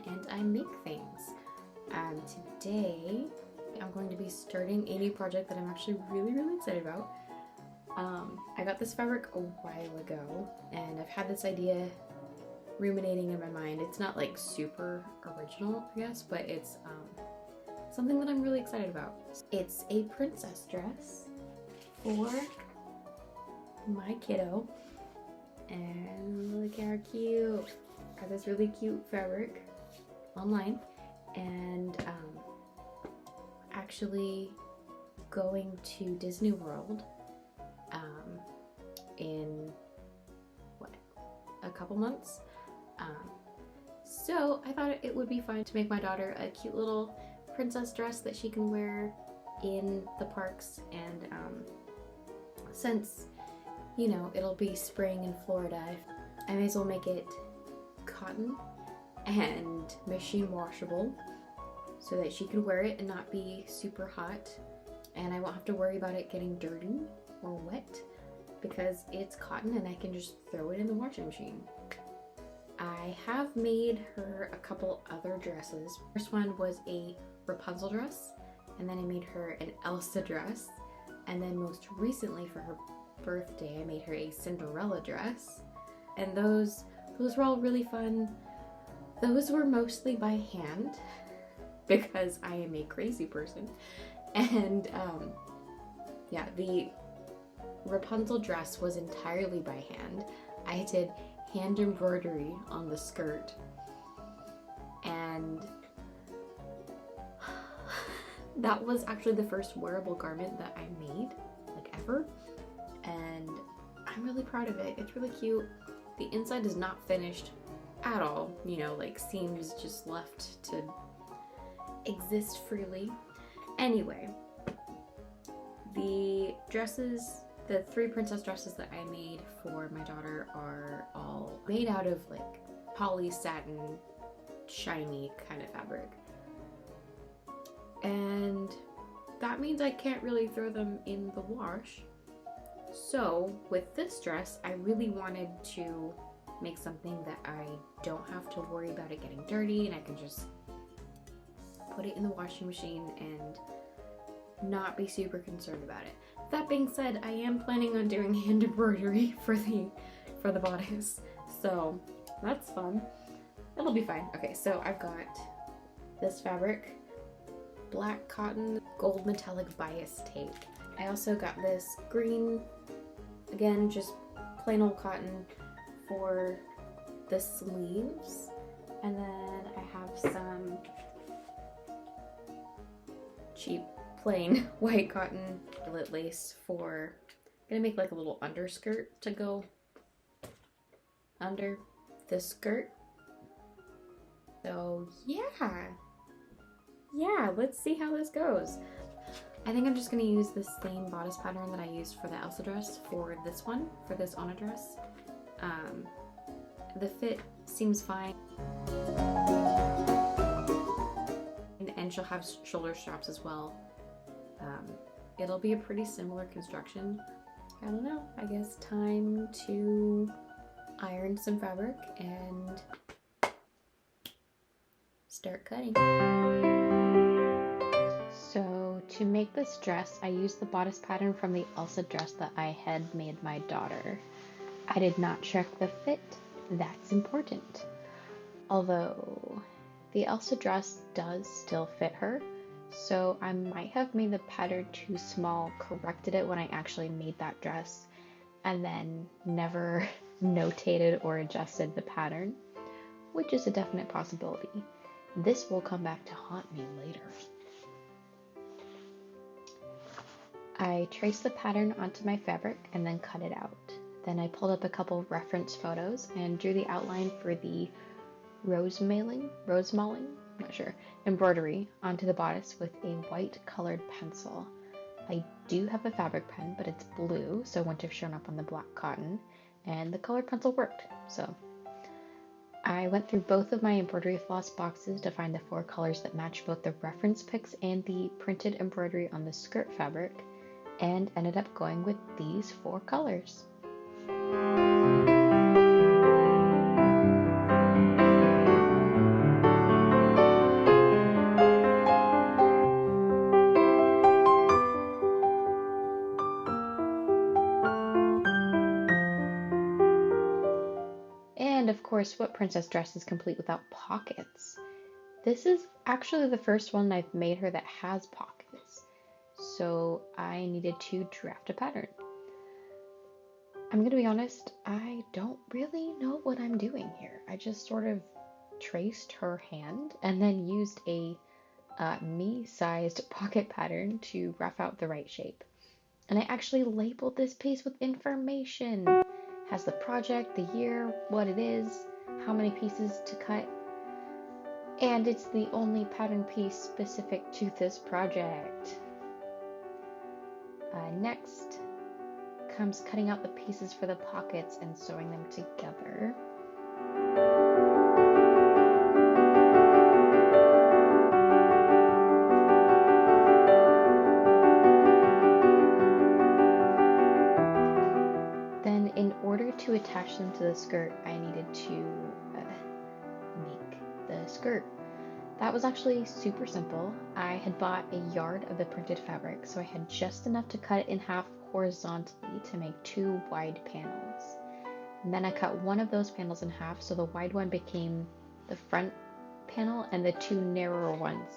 and I make things. Today I'm going to be starting a new project that I'm actually really excited about. I got this fabric a while ago and I've had this idea ruminating in my mind. It's not like super original, I guess, but it's something that I'm really excited about. It's a princess dress for my kiddo, and look how cute. Got this really cute fabric online, and actually going to Disney World in a couple months. So I thought it would be fun to make my daughter a cute little princess dress that she can wear in the parks, and since, you know, it'll be spring in Florida, I may as well make it cotton and machine washable so that she can wear it and not be super hot, and I won't have to worry about it getting dirty or wet because it's cotton and I can just throw it in the washing machine. I have made her a couple other dresses. First one was a Rapunzel dress, and then I made her an Elsa dress, and then most recently for her birthday I made her a Cinderella dress, and those were all really fun. Those were mostly by hand because I am a crazy person, and yeah, the Rapunzel dress was entirely by hand. I did hand embroidery on the skirt, and that was actually the first wearable garment that I made, like, ever, and I'm really proud of it. It's really cute. The inside is not finished at all, you know, like seams just left to exist freely. Anyway, the dresses, the 3 princess dresses that I made for my daughter are all made out of like poly satin, shiny kind of fabric. And that means I can't really throw them in the wash. So with this dress, I really wanted to make something that I don't have to worry about it getting dirty, and I can just put it in the washing machine and not be super concerned about it. That being said, I am planning on doing hand embroidery for the bodice, so that's fun. It'll be fine. Okay, so I've got this fabric, black cotton, gold metallic bias tape. I also got this green, again, just plain old cotton for the sleeves, and then I have some cheap plain white cotton billet lace for, I'm gonna make like a little underskirt to go under the skirt. So yeah, let's see how this goes. I think I'm just gonna use the same bodice pattern that I used for the Elsa dress for this one, for this Anna dress. The fit seems fine. And she'll have shoulder straps as well. It'll be a pretty similar construction. I don't know, I guess time to iron some fabric and start cutting. So to make this dress, I used the bodice pattern from the Elsa dress that I had made my daughter. I did not check the fit. That's important. Although the Elsa dress does still fit her, so I might have made the pattern too small, corrected it when I actually made that dress, and then never notated or adjusted the pattern, which is a definite possibility. This will come back to haunt me later. I traced the pattern onto my fabric and then cut it out. Then I pulled up a couple reference photos and drew the outline for the rosemalling, not sure, embroidery onto the bodice with a white colored pencil. I do have a fabric pen, but it's blue, so it wouldn't have shown up on the black cotton, and the colored pencil worked. So I went through both of my embroidery floss boxes to find the 4 colors that match both the reference pics and the printed embroidery on the skirt fabric, and ended up going with these 4 colors. course, what princess dress is complete without pockets? This is actually the first one I've made her that has pockets. So I needed to draft a pattern. I'm gonna be honest, I don't really know what I'm doing here. I just sort of traced her hand and then used a me-sized pocket pattern to rough out the right shape. And I actually labeled this piece with information. Has the project, the year, what it is, how many pieces to cut, and it's the only pattern piece specific to this project. Next comes cutting out the pieces for the pockets and sewing them together. Then in order to attach them to the skirt, I needed to make the skirt. That was actually super simple. I had bought a yard of the printed fabric, so I had just enough to cut it in half horizontally to make 2 wide panels. And then I cut one of those panels in half, so the wide one became the front panel and the 2 narrower ones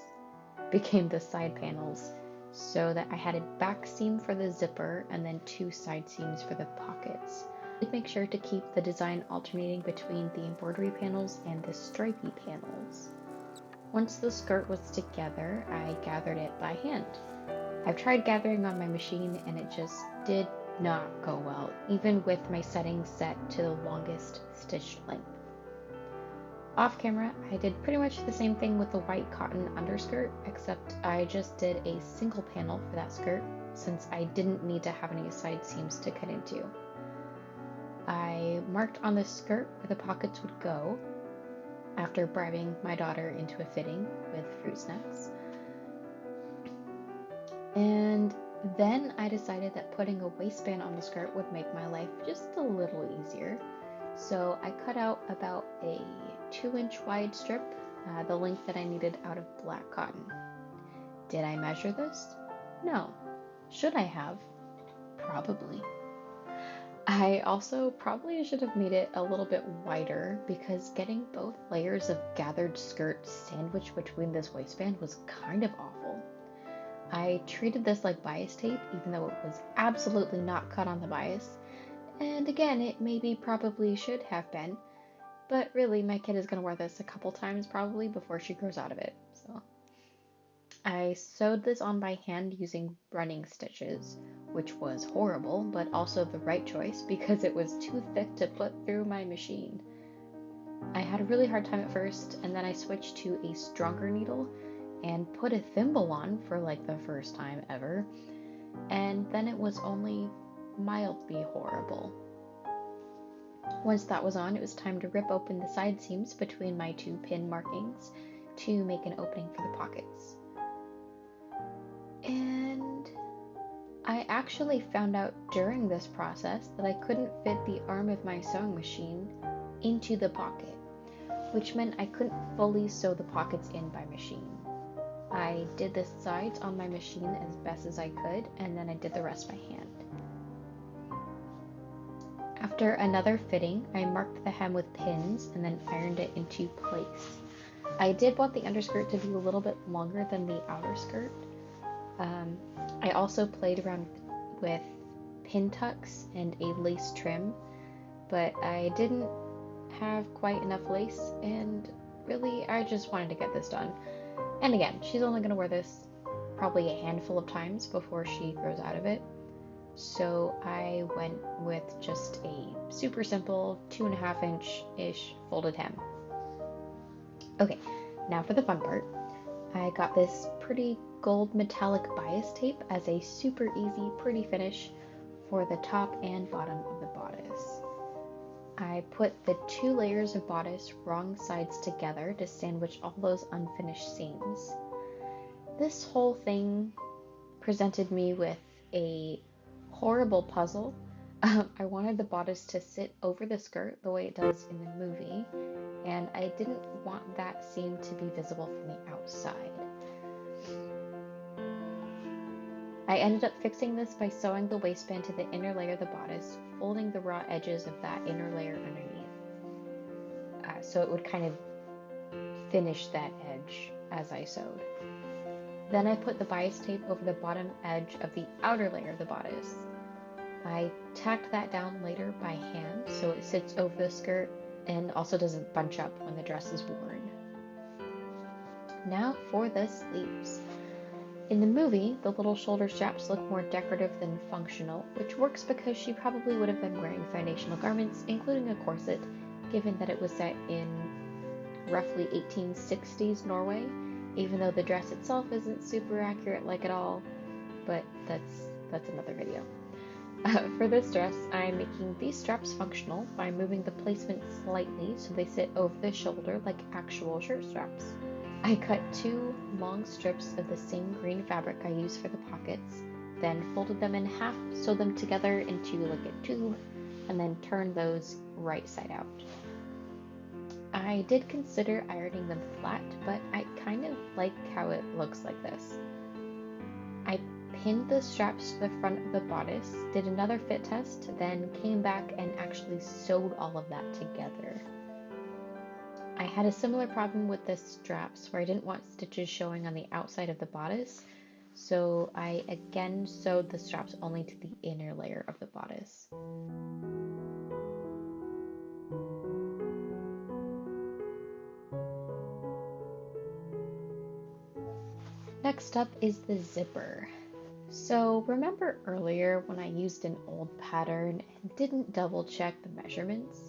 became the side panels, so that I had a back seam for the zipper and then 2 side seams for the pockets. Make sure to keep the design alternating between the embroidery panels and the stripy panels. Once the skirt was together, I gathered it by hand. I've tried gathering on my machine and it just did not go well, even with my settings set to the longest stitched length. Off camera, I did pretty much the same thing with the white cotton underskirt, except I just did a single panel for that skirt since I didn't need to have any side seams to cut into. I marked on the skirt where the pockets would go, after bribing my daughter into a fitting with fruit snacks. And then I decided that putting a waistband on the skirt would make my life just a little easier. So I cut out about a 2-inch wide strip, the length that I needed out of black cotton. Did I measure this? No. Should I have? Probably. I also probably should have made it a little bit wider because getting both layers of gathered skirt sandwiched between this waistband was kind of awful. I treated this like bias tape, even though it was absolutely not cut on the bias. And again, it maybe probably should have been, but really my kid is going to wear this a couple times probably before she grows out of it. So I sewed this on by hand using running stitches, which was horrible, but also the right choice because it was too thick to put through my machine. I had a really hard time at first, and then I switched to a stronger needle and put a thimble on for like the first time ever, and then it was only mildly horrible. Once that was on, it was time to rip open the side seams between my 2 pin markings to make an opening for the pockets. And I actually found out during this process that I couldn't fit the arm of my sewing machine into the pocket, which meant I couldn't fully sew the pockets in by machine. I did the sides on my machine as best as I could, and then I did the rest by hand. After another fitting, I marked the hem with pins and then ironed it into place. I did want the underskirt to be a little bit longer than the outer skirt. I also played around with pin tucks and a lace trim, but I didn't have quite enough lace, and really I just wanted to get this done. And again, she's only going to wear this probably a handful of times before she grows out of it. So I went with just a super simple 2.5-inch-ish folded hem. Okay, now for the fun part. I got this pretty gold metallic bias tape as a super easy, pretty finish for the top and bottom of the bodice. I put the 2 layers of bodice wrong sides together to sandwich all those unfinished seams. This whole thing presented me with a horrible puzzle. I wanted the bodice to sit over the skirt the way it does in the movie, and I didn't want that seam to be visible from the outside. I ended up fixing this by sewing the waistband to the inner layer of the bodice, folding the raw edges of that inner layer underneath. so it would kind of finish that edge as I sewed. Then I put the bias tape over the bottom edge of the outer layer of the bodice. I tacked that down later by hand so it sits over the skirt and also doesn't bunch up when the dress is worn. Now for the sleeves. In the movie, the little shoulder straps look more decorative than functional, which works because she probably would have been wearing foundational garments, including a corset, given that it was set in roughly 1860s Norway, even though the dress itself isn't super accurate like at all, but that's another video. For this dress, I'm making these straps functional by moving the placement slightly so they sit over the shoulder like actual shirt straps. I cut 2 long strips of the same green fabric I used for the pockets, then folded them in half, sewed them together into like a tube, and then turned those right side out. I did consider ironing them flat, but I kind of like how it looks like this. I pinned the straps to the front of the bodice, did another fit test, then came back and actually sewed all of that together. I had a similar problem with the straps where I didn't want stitches showing on the outside of the bodice, so I again sewed the straps only to the inner layer of the bodice. Next up is the zipper. So remember earlier when I used an old pattern and didn't double check the measurements?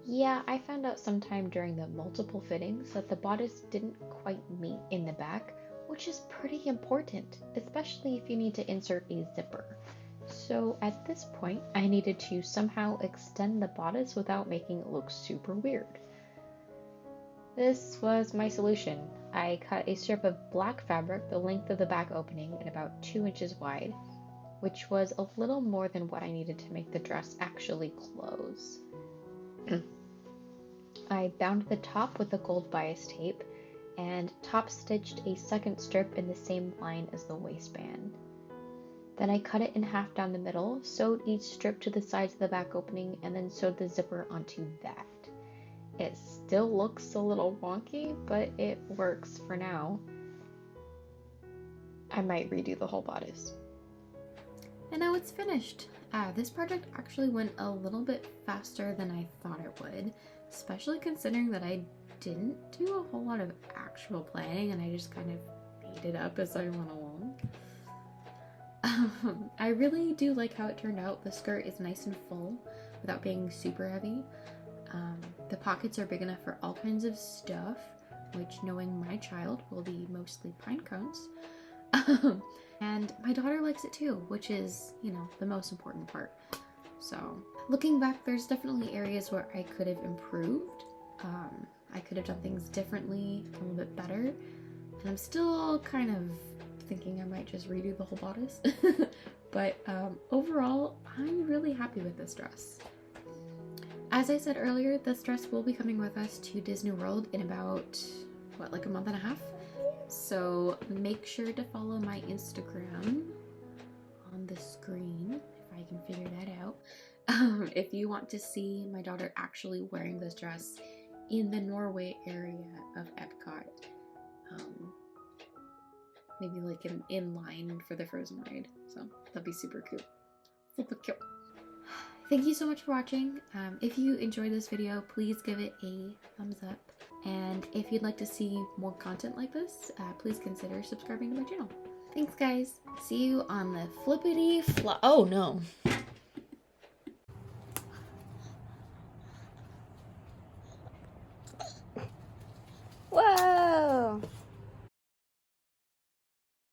Yeah, I found out sometime during the multiple fittings that the bodice didn't quite meet in the back, which is pretty important, especially if you need to insert a zipper. So at this point, I needed to somehow extend the bodice without making it look super weird. This was my solution. I cut a strip of black fabric the length of the back opening and about 2 inches wide, which was a little more than what I needed to make the dress actually close. I bound the top with the gold bias tape and top stitched a second strip in the same line as the waistband. Then I cut it in half down the middle, sewed each strip to the sides of the back opening, and then sewed the zipper onto that. It still looks a little wonky, but it works for now. I might redo the whole bodice. And now it's finished. This project actually went a little bit faster than I thought it would, especially considering that I didn't do a whole lot of actual planning and I just kind of made it up as I went along. I really do like how it turned out. The skirt is nice and full without being super heavy. The pockets are big enough for all kinds of stuff, which, knowing my child, will be mostly pine cones. And my daughter likes it too, which is, you know, the most important part. So, looking back, there's definitely areas where I could have improved. I could have done things differently, a little bit better. And I'm still kind of thinking I might just redo the whole bodice. But overall, I'm really happy with this dress. As I said earlier, this dress will be coming with us to Disney World in about, like a month and a half? So make sure to follow my Instagram on the screen, if I can figure that out. If you want to see my daughter actually wearing this dress in the Norway area of Epcot. Maybe like in line for the Frozen ride. So that'd be super cute. Super cute. Thank you so much for watching. If you enjoyed this video, please give it a thumbs up. And if you'd like to see more content like this, please consider subscribing to my channel. Thanks guys. See you on the flippity flop. Oh no.